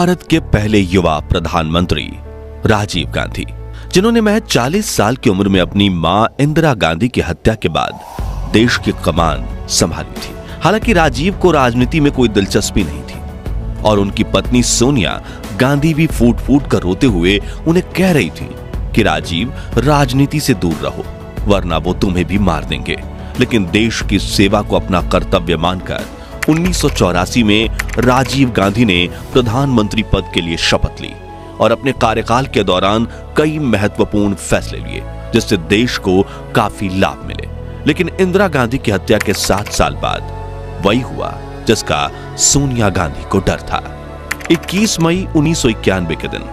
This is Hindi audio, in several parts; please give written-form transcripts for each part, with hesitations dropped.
भारत के पहले युवा प्रधानमंत्री राजीव गांधी, जिन्होंने महज 40 साल की उम्र में अपनी मां इंदिरा गांधी की हत्या के बाद देश की कमान संभाली थी। हालांकि राजीव को राजनीति में कोई दिलचस्पी नहीं थी और उनकी पत्नी सोनिया गांधी भी फूट फूट कर रोते हुए उन्हें कह रही थी कि राजीव, राजनीति से दूर रहो वरना वो तुम्हें भी मार देंगे। लेकिन देश की सेवा को अपना कर्तव्य मानकर 1984 में राजीव गांधी ने प्रधानमंत्री पद के लिए शपथ ली और अपने कार्यकाल के दौरान कई महत्वपूर्ण फैसले लिए, जिससे देश को काफी लाभ मिले। लेकिन इंदिरा गांधी की हत्या के 7 साल बाद वही हुआ जिसका सोनिया गांधी को डर था। 21 मई 1991 के दिन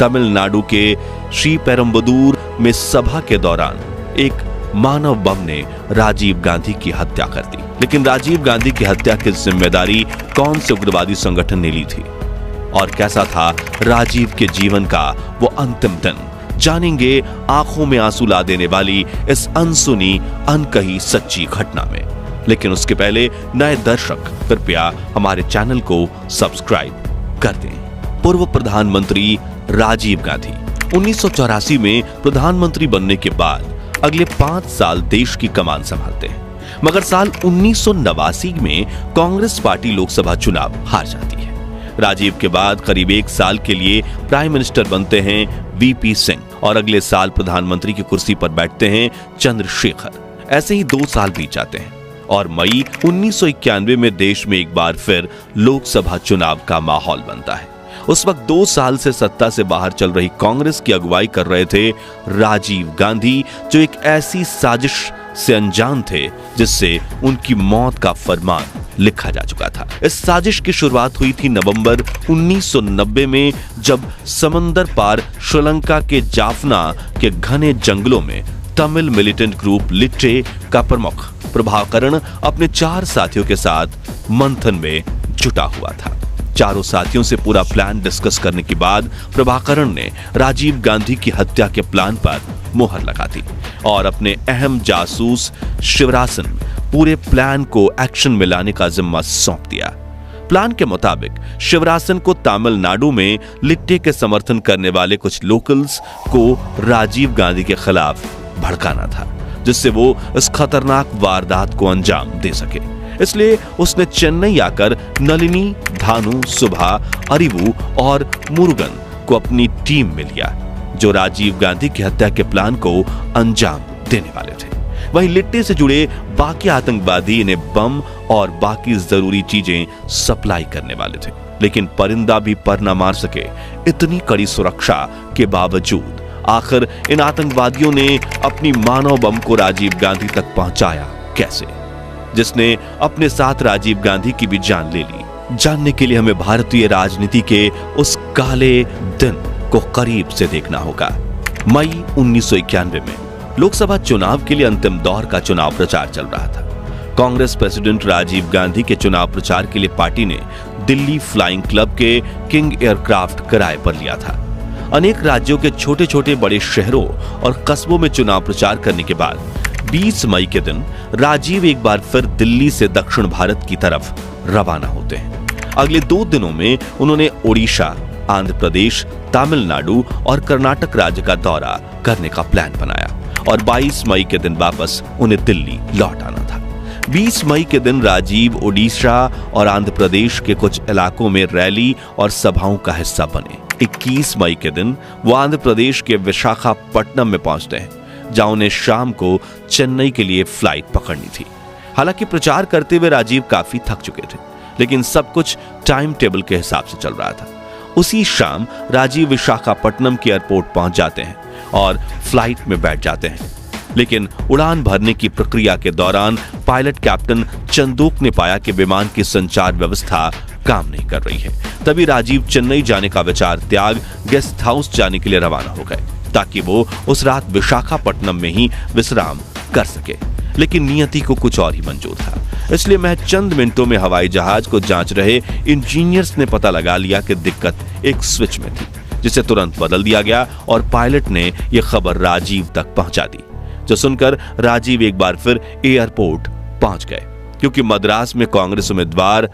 तमिलनाडु के श्रीपेरुम्बदूर में सभा के दौरान एक मानव बम ने राजीव गांधी की हत्या कर दी। लेकिन राजीव गांधी की हत्या की जिम्मेदारी कौन से उग्रवादी संगठन ने ली थी और कैसा था राजीव के जीवन का वो अंतिम दिन, जानेंगे आंखों में आंसू ला देने वाली इस अनसुनी अनकही सच्ची घटना में। लेकिन उसके पहले नए दर्शक कृपया हमारे चैनल को सब्सक्राइब कर दें। पूर्व प्रधानमंत्री राजीव गांधी 1984 में प्रधानमंत्री बनने के बाद अगले 5 साल देश की कमान संभालते हैं, मगर साल 1989 में कांग्रेस पार्टी लोकसभा चुनाव हार जाती है। राजीव के बाद करीब 1 साल के लिए प्राइम मिनिस्टर बनते हैं वीपी सिंह और अगले साल प्रधानमंत्री की कुर्सी पर बैठते हैं चंद्रशेखर। ऐसे ही 2 साल बीत जाते हैं और मई 1991 में देश में एक बार फिर लोकसभा चुनाव का माहौल बनता है। उस वक्त 2 साल से सत्ता से बाहर चल रही कांग्रेस की अगुवाई कर रहे थे राजीव गांधी, जो एक ऐसी साजिश से अनजान थे जिससे उनकी मौत का फरमान लिखा जा चुका था। इस साजिश की शुरुआत हुई थी नवंबर 1990 में, जब समंदर पार श्रीलंका के जाफना के घने जंगलों में तमिल मिलिटेंट ग्रुप लिट्टे का प्रमुख प्रभाकरण अपने 4 साथियों के साथ मंथन में जुटा हुआ था। चारों साथियों से पूरा प्लान डिस्कस करने के बाद प्रभाकरण ने राजीव गांधी की हत्या के प्लान पर मोहर लगा दी और अपने अहम जासूस शिवरासन पूरे प्लान को एक्शन में लाने का जिम्मा सौंप दिया। प्लान के मुताबिक शिवरासन को तमिलनाडु में लिट्टे के समर्थन करने वाले कुछ लोकल्स को राजीव गांधी के खिलाफ भड़काना था, जिससे वो इस खतरनाक वारदात को अंजाम दे सके। इसलिए उसने चेन्नई आकर नलिनी, धानु, सुभा, अरिवू और मुरुगन को अपनी टीम में लिया, जो राजीव गांधी की हत्या के प्लान को अंजाम देने वाले थे। वहीं लिट्टे से जुड़े बाकी आतंकवादी इन्हें बम और बाकी जरूरी चीजें सप्लाई करने वाले थे। लेकिन परिंदा भी पर न मार सके, इतनी कड़ी सुरक्षा के बावजूद आखिर इन आतंकवादियों ने अपनी मानव बम को राजीव गांधी तक पहुंचाया कैसे, जिसने अपने साथ राजीव गांधी की भी जान ले ली। जानने के लिए हमें भारतीय राजनीति के उस काले दिन को करीब से देखना होगा। मई 1991 में लोकसभा चुनाव के लिए अंतिम दौर का चुनाव प्रचार चल रहा था। कांग्रेस प्रेसिडेंट राजीव गांधी के चुनाव प्रचार के लिए पार्टी ने दिल्ली फ्लाइंग क्लब के किंग एयरक्राफ्ट किराए पर लिया था। अनेक राज्यों के छोटे छोटे बड़े शहरों और कस्बों में चुनाव प्रचार करने के बाद 20 मई के दिन राजीव एक बार फिर दिल्ली से दक्षिण भारत की तरफ रवाना होते हैं। अगले 2 दिनों में उन्होंने ओडिशा, आंध्र प्रदेश, तमिलनाडु और कर्नाटक राज्य का दौरा करने का प्लान बनाया और 22 मई के दिन वापस उन्हें दिल्ली लौट आना था। 20 मई के दिन राजीव ओडिशा और आंध्र प्रदेश के कुछ इलाकों में रैली और सभाओं का हिस्सा बने। 21 मई के दिन वो आंध्र प्रदेश के विशाखापट्टनम में पहुंचते हैं, जहां उन्हें शाम को चेन्नई के लिए फ्लाइट पकड़नी थी। हालांकि प्रचार करते हुए राजीव काफी थक चुके थे, लेकिन सब कुछ टाइम टेबल के हिसाब से चल रहा था। उसी शाम राजीव विशाखापट्टनम के एयरपोर्ट पहुंच जाते हैं और फ्लाइट में बैठ जाते हैं। लेकिन उड़ान भरने की प्रक्रिया के दौरान पायलट कैप्टन चंदोक ने पाया कि विमान की संचार व्यवस्था काम नहीं कर रही है। तभी राजीव चेन्नई जाने का विचार त्याग गेस्ट हाउस जाने के लिए रवाना हो गए, ताकि वो उस रात विशाखापट्टनम में ही विश्राम कर सके। लेकिन नियति को कुछ और ही मंजूर था, इसलिए महज चंद मिनटों में हवाई जहाज को जांच रहे इंजीनियर्स ने पता लगा लिया कि दिक्कत एक स्विच में थी, जिसे तुरंत बदल दिया गया और पायलट ने यह खबर राजीव तक पहुंचा दी, जो सुनकर राजीव एक बार फिर एयरपोर्ट पहुंच गए, क्योंकि मद्रास में कांग्रेस उम्मीदवार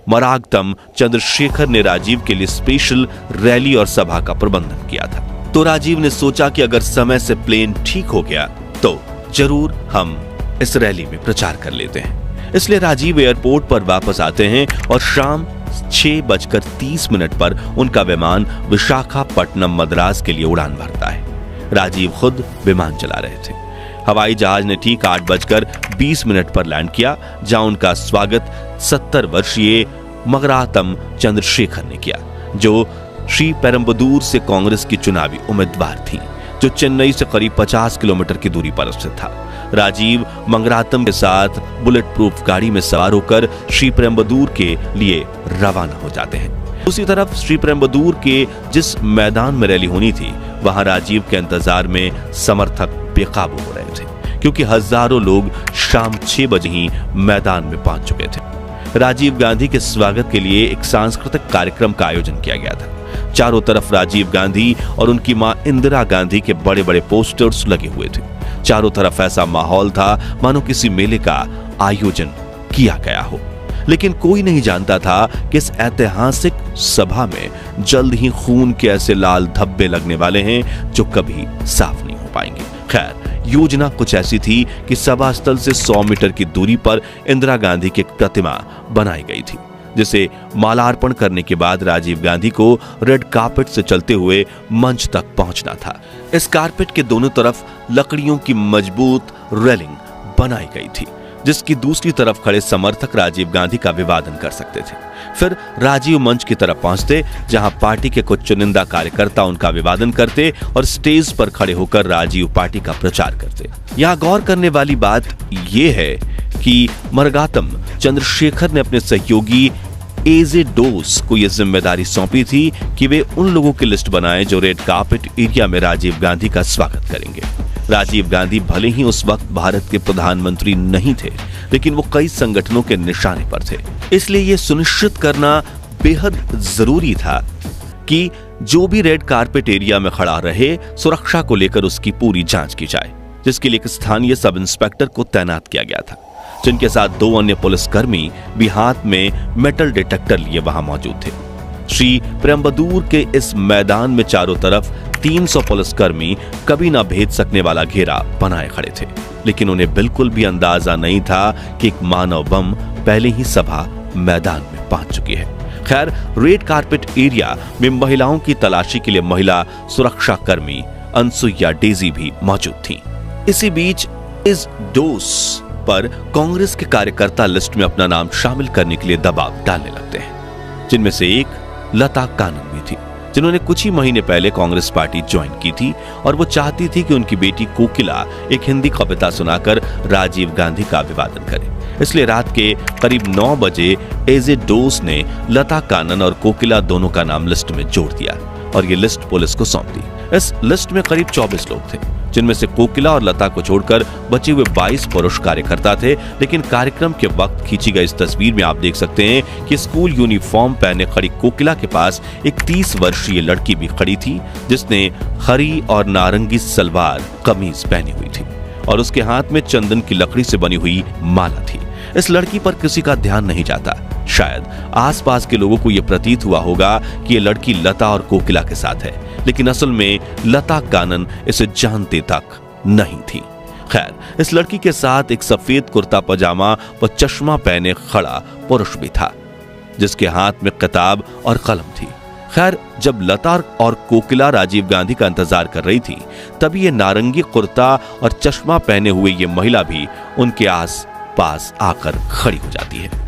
मरागतम चंद्रशेखर ने राजीव के लिए स्पेशल रैली और सभा का प्रबंधन किया था। तो राजीव ने सोचा कि अगर समय से प्लेन ठीक हो गया तो जरूर हम इस रैली में प्रचार कर लेते हैं। इसलिए राजीव एयरपोर्ट पर वापस आते हैं और शाम 6:30 पर उनका विमान विशाखापट्टनम मद्रास के लिए उड़ान भरता है। राजीव खुद विमान चला रहे थे। हवाई जहाज ने ठीक 8:20 पर लैंड किया, जहां उनका स्वागत 70 वर्षीय मगरातम चंद्रशेखर ने किया, जो श्री पेरम्बदूर से कांग्रेस की चुनावी उम्मीदवार थी, जो चेन्नई से करीब 50 किलोमीटर की दूरी पर स्थित था। राजीव मंगरातम के साथ बुलेट प्रूफ गाड़ी में सवार होकर श्री पेरम्बदूर के लिए रवाना हो जाते हैं। दूसरी तरफ श्री पेरम्बदूर के जिस मैदान में रैली होनी थी, वहां राजीव के इंतजार में समर्थक बेकाबू हो रहे थे, क्योंकि हजारों लोग शाम 6 बजे ही मैदान में पहुंच चुके थे। राजीव गांधी के स्वागत के लिए एक सांस्कृतिक कार्यक्रम का आयोजन किया गया था। चारों तरफ राजीव गांधी और उनकी मां इंदिरा गांधी के बड़े बड़े पोस्टर्स लगे हुए थे। चारों तरफ ऐसा माहौल था मानो किसी मेले का आयोजन किया गया हो। लेकिन कोई नहीं जानता था कि इस ऐतिहासिक सभा में जल्द ही खून के ऐसे लाल धब्बे लगने वाले हैं जो कभी साफ नहीं हो पाएंगे। खैर, योजना कुछ ऐसी थी कि सभा स्थल से 100 मीटर की दूरी पर इंदिरा गांधी की एक प्रतिमा बनाई गई थी, जिसे मालार्पण करने के बाद राजीव गांधी को रेड कार्पेट से चलते हुए मंच तक पहुंचना था। इस कार्पेट के दोनों तरफ लकड़ियों की मजबूत रेलिंग बनाई गई थी, जिसकी दूसरी तरफ खड़े समर्थक राजीव गांधी का अभिवादन कर सकते थे। फिर राजीव मंच की तरफ पहुंचते, जहां पार्टी के कुछ चुनिंदा कार्यकर्ता उनका अभिवादन करते और स्टेज पर खड़े होकर राजीव पार्टी का प्रचार करते। यहां गौर करने वाली बात यह है कि मरगातम चंद्रशेखर ने अपने सहयोगी एजे डोस को यह जिम्मेदारी सौंपी थी कि वे उन लोगों की लिस्ट बनाएं जो रेड कार्पेट एरिया में राजीव गांधी का स्वागत करेंगे। राजीव गांधी भले ही उस वक्त भारत के प्रधानमंत्री नहीं थे, लेकिन वो कई संगठनों के निशाने पर थे। इसलिए यह सुनिश्चित करना बेहद जरूरी था कि जो भी रेड कार्पेट एरिया में खड़ा रहे, सुरक्षा को लेकर उसकी पूरी जांच की जाए, जिसके लिए एक स्थानीय सब इंस्पेक्टर को तैनात किया गया था, जिनके साथ 2 अन्य पुलिसकर्मी भी हाथ में मेटल डिटेक्टर लिए वहां मौजूद थे। श्री पेरम्बदूर के इस मैदान में चारों तरफ 300 पुलिसकर्मी कभी ना भेद सकने वाला घेरा बनाए खड़े थे, लेकिन उन्हें बिल्कुल भी अंदाजा नहीं था कि एक मानव बम पहले ही सभा मैदान में पहुंच चुकी है। खैर, रेड कार्पेट एरिया में महिलाओं की तलाशी के लिए महिला सुरक्षा कर्मी अनसुईया डेजी भी मौजूद थी। इसी बीच इस डोस पर कांग्रेस के कार्यकर्ता लिस्ट में अपना नाम शामिल करने के लिए दबाव डालने लगते हैं, जिनमें से एक लता कानन भी थी, जिन्होंने कुछ ही महीने पहले कांग्रेस पार्टी ज्वाइन की थी और वो चाहती थी कि उनकी बेटी कोकिला एक हिंदी कविता सुनाकर राजीव गांधी का अभिवादन करे। इसलिए रात के करीब 9 बजे एजे डोस ने लता कानन और कोकिला दोनों का नाम लिस्ट में जोड़ दिया और ये लिस्ट पुलिस को सौंप दी। इस लिस्ट में करीब 24 लोग थे, जिनमें से कोकिला और लता को छोड़कर बचे हुए 22 पुरुष कार्यकर्ता थे। लेकिन कार्यक्रम के वक्त खींची गई इस तस्वीर में आप देख सकते हैं कि स्कूल यूनिफॉर्म पहने खड़ी कोकिला के पास एक 30 वर्षीय लड़की भी खड़ी थी, जिसने हरी और नारंगी सलवार कमीज पहनी हुई थी और उसके हाथ में चंदन की लकड़ी से बनी हुई माला थी। इस लड़की पर किसी का ध्यान नहीं जाता। शायद आसपास के लोगों को यह प्रतीत हुआ होगा कि यह लड़की लता और कोकिला के साथ है, लेकिन असल में लता कानन इसे जानते तक नहीं थी। खैर, इस लड़की के साथ एक सफेद कुर्ता पजामा व चश्मा पहने खड़ा पुरुष भी था, जिसके हाथ में किताब और कलम थी। खैर, जब लता और कोकिला राजीव गांधी का इंतजार कर रही थी, तभी ये नारंगी कुर्ता और चश्मा पहने हुए ये महिला भी उनके आस पास आकर खड़ी हो जाती है।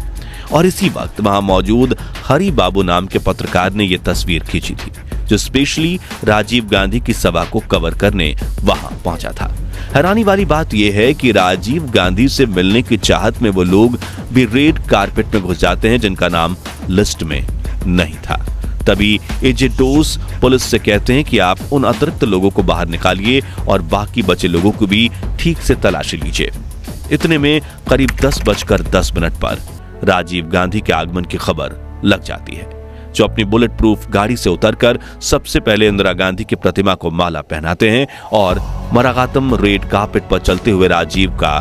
और इसी वक्त वहां मौजूद हरि बाबू नाम के पत्रकार ने यह तस्वीर खींची थी, जो स्पेशली राजीव गांधी की सभा को कवर करने वहां पहुंचा था। हैरानी वाली बात यह है कि राजीव गांधी से मिलने की चाहत में वो लोग भी रेड कारपेट में घुस जाते हैं, जिनका नाम लिस्ट में नहीं था। तभी एजे डोस पुलिस से कहते हैं कि आप उन अतिरिक्त लोगों को बाहर निकालिए और बाकी बचे लोगों को भी ठीक से तलाशी लीजिए। इतने में करीब 10:10 पर राजीव गांधी के आगमन की खबर लग जाती है, जो अपनी बुलेट प्रूफ गाड़ी से उतरकर सबसे पहले इंदिरा गांधी की प्रतिमा को माला पहनाते हैं और मरागातम रेड कार्पेट पर चलते हुए राजीव का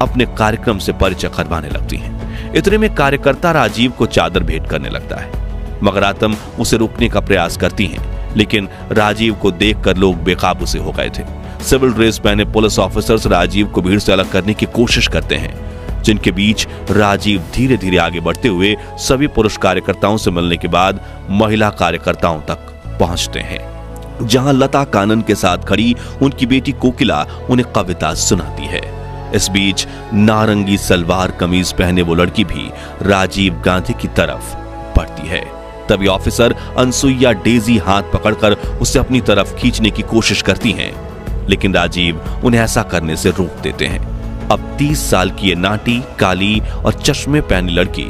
अपने कार्यक्रम से परिचय करवाने लगती हैं। इतने में कार्यकर्ता राजीव को चादर भेंट करने लगता है। मगरातम उसे रोकने का प्रयास करती हैं, लेकिन राजीव को देखकर लोग बेकाबू से हो गए थे। सिविल ड्रेस पहने पुलिस ऑफिसर्स राजीव को भीड़ से अलग करने की कोशिश करते हैं, जिनके बीच राजीव धीरे धीरे आगे बढ़ते हुए सभी पुरुष कार्यकर्ताओं से मिलने के बाद महिला कार्यकर्ताओं तक पहुंचते हैं, जहां लता कानन के साथ खड़ी उनकी बेटी कोकिला उन्हें कविता सुनाती है। इस बीच नारंगी सलवार कमीज पहने वो लड़की भी राजीव गांधी की तरफ बढ़ती है। तभी ऑफिसर अनसुईया डेजी हाथ पकड़कर उसे अपनी तरफ खींचने की कोशिश करती हैं, लेकिन राजीव उन्हें ऐसा करने से रोक देते हैं। अब 30 साल की ये नाटी, काली और चश्मे पहनी लड़की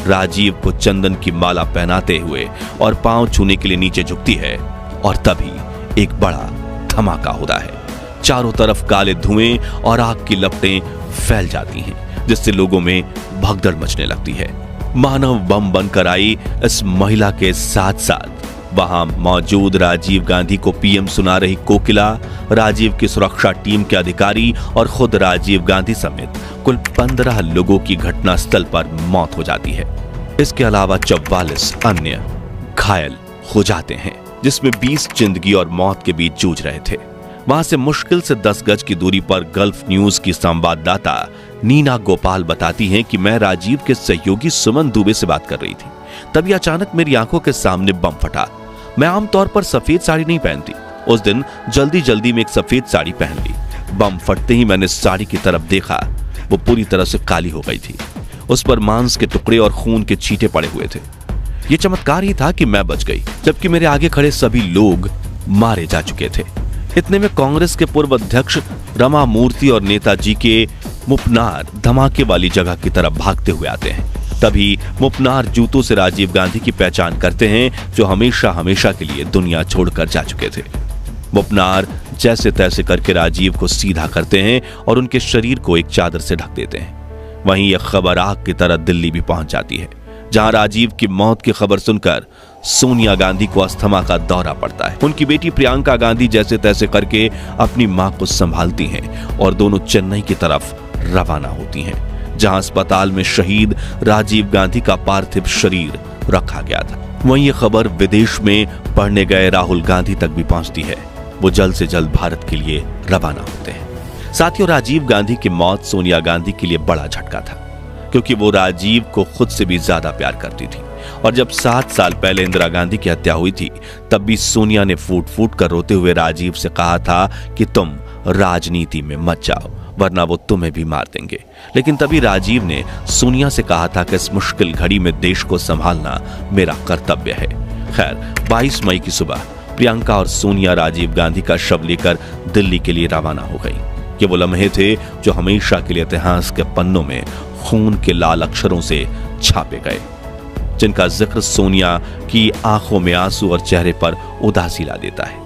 राजीव को चंदन की माला पहनाते हुए और पांव छूने के लिए नीचे झुकती है, और तभी एक बड़ा धमाका होता है। चारों तरफ काले धुएं और आग की लपटें फैल जाती हैं, जिससे लोगों में भगदड़ मचने लगती है। मानव बम बनकर आई इस महिला के साथ साथ वहां मौजूद राजीव गांधी को पीएम सुना रही कोकिला, राजीव की सुरक्षा टीम के अधिकारी और खुद राजीव गांधी समेत कुल 15 लोगों की घटनास्थल पर मौत हो जाती है। इसके अलावा 44 अन्य घायल हो जाते हैं, जिसमें 20 जिंदगी और मौत के बीच जूझ रहे थे। वहां से मुश्किल से 10 गज की दूरी पर गल्फ न्यूज की संवाददाता नीना गोपाल बताती हैं कि मैं राजीव के सहयोगी सुमन दुबे से बात कर रही थी, तभी अचानक मेरी आंखों के सामने बम फटा। मैं आमतौर पर सफेद साड़ी नहीं पहनती, उस दिन जल्दी जल्दी में एक सफेद साड़ी पहन ली। बम फटते ही मैंने साड़ी की तरफ देखा, वो पूरी तरह से काली हो गई थी। उस पर मांस के टुकड़े और खून के छींटे पड़े हुए थे। ये चमत्कार ही था कि मैं बच गई, जबकि मेरे आगे खड़े सभी लोग मारे जा चुके थे। इतने में कांग्रेस के पूर्व अध्यक्ष रमा मूर्ति और नेताजी के मुपनार धमाके वाली जगह की तरफ भागते हुए आते हैं। तभी मुपनार जूतों से राजीव गांधी की पहचान करते हैं, जो हमेशा हमेशा के लिए दुनिया छोड़कर जा चुके थे। मुपनार जैसे तैसे करके राजीव को सीधा करते हैं और उनके शरीर को एक चादर से ढक देते हैं। वहीं यह खबर आग की तरह दिल्ली भी पहुंच जाती है, जहां राजीव की मौत की खबर सुनकर सोनिया गांधी को अस्थमा का दौरा पड़ता है। उनकी बेटी प्रियंका गांधी जैसे तैसे करके अपनी मां को संभालती हैं और दोनों चेन्नई की तरफ रवाना होती हैं, जहां अस्पताल में शहीद राजीव गांधी का पार्थिव शरीर रखा गया था। वहीं यह खबर विदेश में पढ़ने गए राहुल गांधी तक भी पहुंचती है। वो जल्द से जल्द भारत के लिए रवाना होते हैं। साथियों, राजीव गांधी की मौत सोनिया गांधी के लिए बड़ा झटका था, क्योंकि वो राजीव को खुद से भी ज्यादा प्यार करती थी। और जब 7 साल पहले इंदिरा गांधी की हत्या हुई थी, तब भी सोनिया ने फूट फूट कर रोते हुए राजीव से कहा था कि तुम राजनीति में मत जाओ, वरना वो तुम्हें भी मार देंगे। लेकिन तभी राजीव ने सोनिया से कहा था कि इस मुश्किल घड़ी में देश को संभालना मेरा कर्तव्य है। खैर, 22 मई की सुबह प्रियंका और सोनिया राजीव गांधी का शव लेकर दिल्ली के लिए रवाना हो गई। ये वो लम्हे थे जो हमेशा के लिए इतिहास के पन्नों में खून के लाल अक्षरों से छापे गए, जिनका जिक्र सोनिया की आंखों में आंसू और चेहरे पर उदासी ला देता है।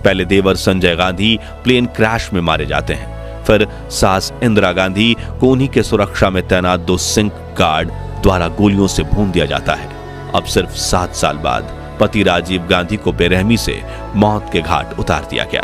पहले देवर संजय गांधी प्लेन क्रैश में मारे जाते हैं, फिर सास इंदिरा गांधी को उन्हीं के सुरक्षा में तैनात 2 सिंक गार्ड द्वारा गोलियों से भून दिया जाता है। अब सिर्फ 7 साल बाद पति राजीव गांधी को बेरहमी से मौत के घाट उतार दिया गया।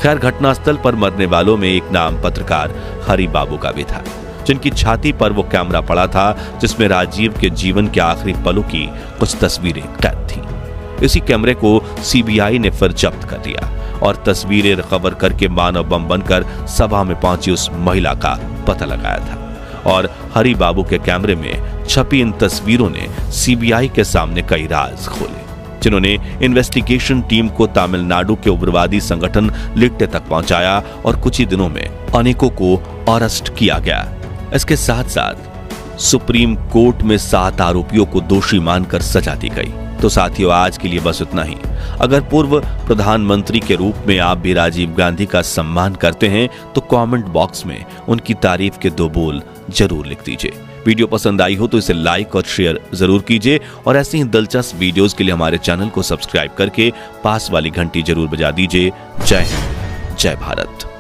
खैर, घटनास्थल पर मरने वालों में एक नाम पत्रकार हरि बाबू का भी था, जिनकी छाती पर वो कैमरा पड़ा था जिसमें राजीव के जीवन के आखिरी पलों की कुछ तस्वीरें कैद थीं। इसी कैमरे को सीबीआई ने फिर जब्त कर लिया और तस्वीरें रिकवर करके मानव बम बनकर सभा में पहुंची उस महिला का पता लगाया था। और हरि बाबू के कैमरे में छपी इन तस्वीरों ने सीबीआई के सामने कई राज खोले, जिन्होंने इन्वेस्टिगेशन टीम को तमिलनाडु के उग्रवादी संगठन लिट्टे तक पहुंचाया और कुछ ही दिनों में अनेकों को अरेस्ट किया गया। इसके साथ साथ सुप्रीम कोर्ट में 7 आरोपियों को दोषी मानकर सजा दी गई। तो साथियों, आज के लिए बस इतना ही। अगर पूर्व प्रधानमंत्री के रूप में आप भी राजीव गांधी का सम्मान करते हैं तो कमेंट बॉक्स में उनकी तारीफ के 2 बोल जरूर लिख दीजिए। वीडियो पसंद आई हो तो इसे लाइक और शेयर जरूर कीजिए, और ऐसी ही दिलचस्प वीडियोस के लिए हमारे चैनल को सब्सक्राइब करके पास वाली घंटी जरूर बजा दीजिए। जय हिंद, जय भारत।